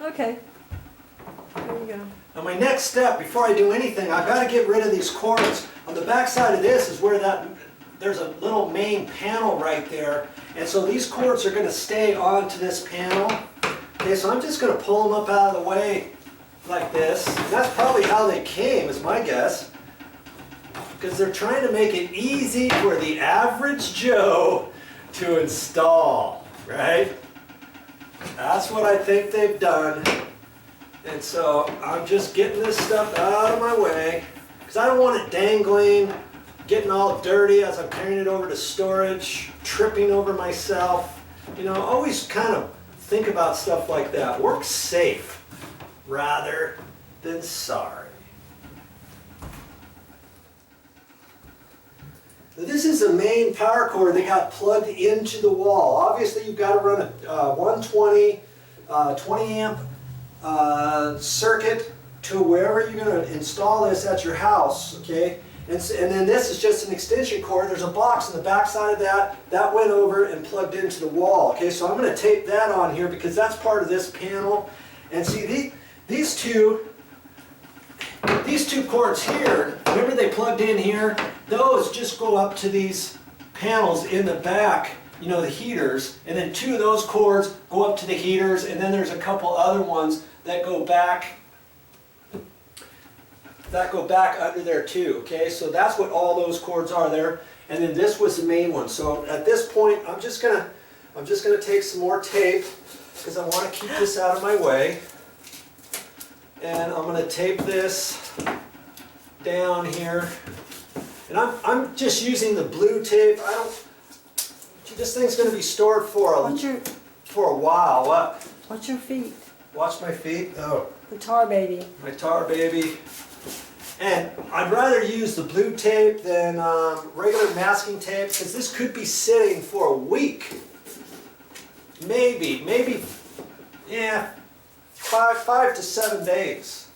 Okay. There you go. Now my next step, before I do anything, I've got to get rid of these cords. On the back side of this is where there's a little main panel right there. And so these cords are going to stay onto this panel. Okay, so I'm just going to pull them up out of the way like this. And that's probably how they came, is my guess. Because they're trying to make it easy for the average Joe to install, right? That's what I think they've done. And so I'm just getting this stuff out of my way because I don't want it dangling, getting all dirty as I'm carrying it over to storage, tripping over myself. You know, always kind of think about stuff like that. Work safe rather than sorry. This is the main power cord that got plugged into the wall. Obviously you've got to run a 120, 20 amp circuit to wherever you're going to install this at your house, okay? And then this is just an extension cord. There's a box on the back side of that went over and plugged into the wall, okay? So I'm going to tape that on here because that's part of this panel. And see, these two cords here, remember they plugged in here? Those just go up to these panels in the back, you know, the heaters, and then two of those cords go up to the heaters, and then there's a couple other ones that go back under there too, okay? So that's what all those cords are there, and then this was the main one. So at this point, I'm just gonna take some more tape because I want to keep this out of my way, and I'm gonna tape this down here. And I'm just using the blue tape. This thing's going to be stored for a while. What? Watch your feet. Watch my feet? Oh. The tar baby. My tar baby. And I'd rather use the blue tape than regular masking tape because this could be sitting for a week. Maybe, yeah, 5 to 7 days.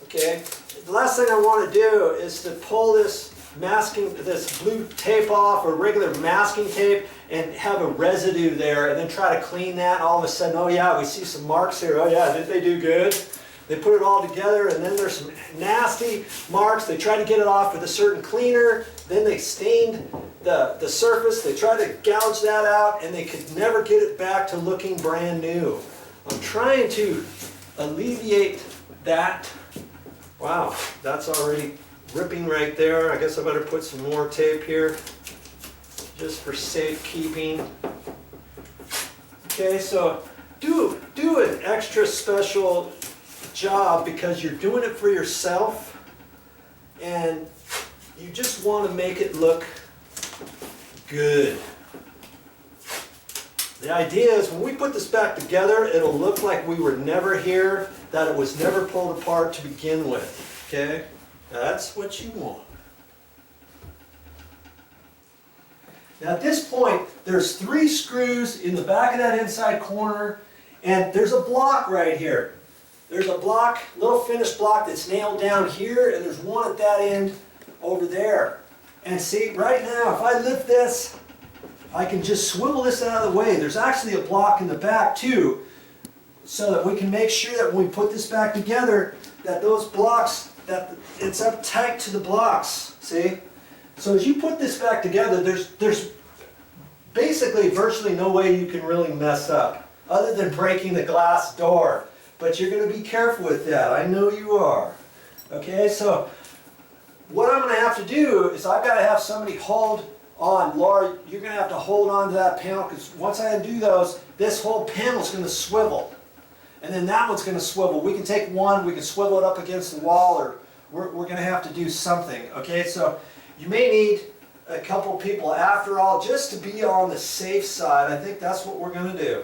Okay? The last thing I want to do is to pull this blue tape off or regular masking tape and have a residue there and then try to clean that. All of a sudden, oh yeah, we see some marks here. Oh yeah, did they do good? They put it all together and then there's some nasty marks. They try to get it off with a certain cleaner. Then they stained the surface. They tried to gouge that out and they could never get it back to looking brand new. I'm trying to alleviate that. Wow, that's already ripping right there. I guess I better put some more tape here just for safekeeping. Okay, so do an extra special job because you're doing it for yourself and you just want to make it look good. The idea is when we put this back together, it'll look like we were never here, that it was never pulled apart to begin with, okay? That's what you want. Now at this point, there's 3 screws in the back of that inside corner, and there's a block right here. There's a block, little finished block that's nailed down here, and there's one at that end over there. And see, right now, if I lift this, I can just swivel this out of the way. There's actually a block in the back too, so that we can make sure that when we put this back together, that those blocks, that it's up tight to the blocks, see? So as you put this back together, there's basically virtually no way you can really mess up, other than breaking the glass door. But you're going to be careful with that, I know you are. Okay, so what I'm going to have to do is I've got to have somebody hold on. Laura, you're going to have to hold on to that panel because once I undo those, this whole panel is going to swivel. And then that one's going to swivel. We can take one, we can swivel it up against the wall, or we're going to have to do something. Okay, so you may need a couple people after all just to be on the safe side. I think that's what we're going to do.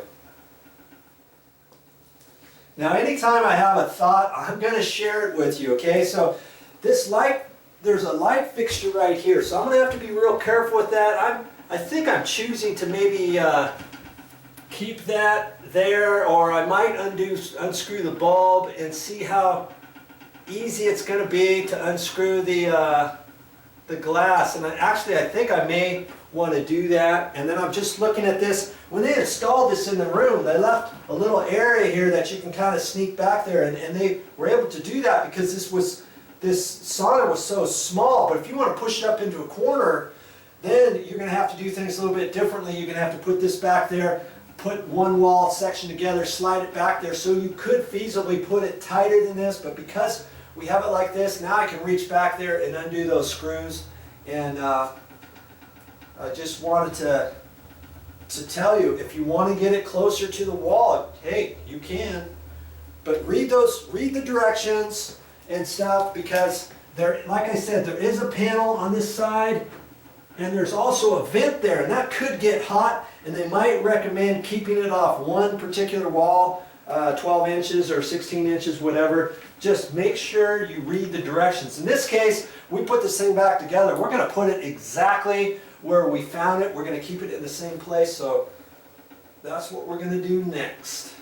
Now anytime I have a thought, I'm going to share it with you, okay? So this light, there's a light fixture right here, so I'm going to have to be real careful with that. I think I'm choosing to maybe keep that there, or I might unscrew the bulb and see how easy it's going to be to unscrew the glass. And I think I may want to do that. And then I'm just looking at this. When they installed this in the room, they left a little area here that you can kind of sneak back there, and they were able to do that because this sauna was so small. But if you want to push it up into a corner, then you're going to have to do things a little bit differently. You're going to have to put this back there, put one wall section together, slide it back there. So you could feasibly put it tighter than this, but because we have it like this, now I can reach back there and undo those screws. And I just wanted to tell you, if you want to get it closer to the wall, hey, you can. But read the directions and stuff, because there, like I said, there is a panel on this side, and there's also a vent there, and that could get hot, and they might recommend keeping it off one particular wall, 12 inches or 16 inches, whatever. Just make sure you read the directions. In this case, we put this thing back together. We're going to put it exactly where we found it. We're going to keep it in the same place, so that's what we're going to do next.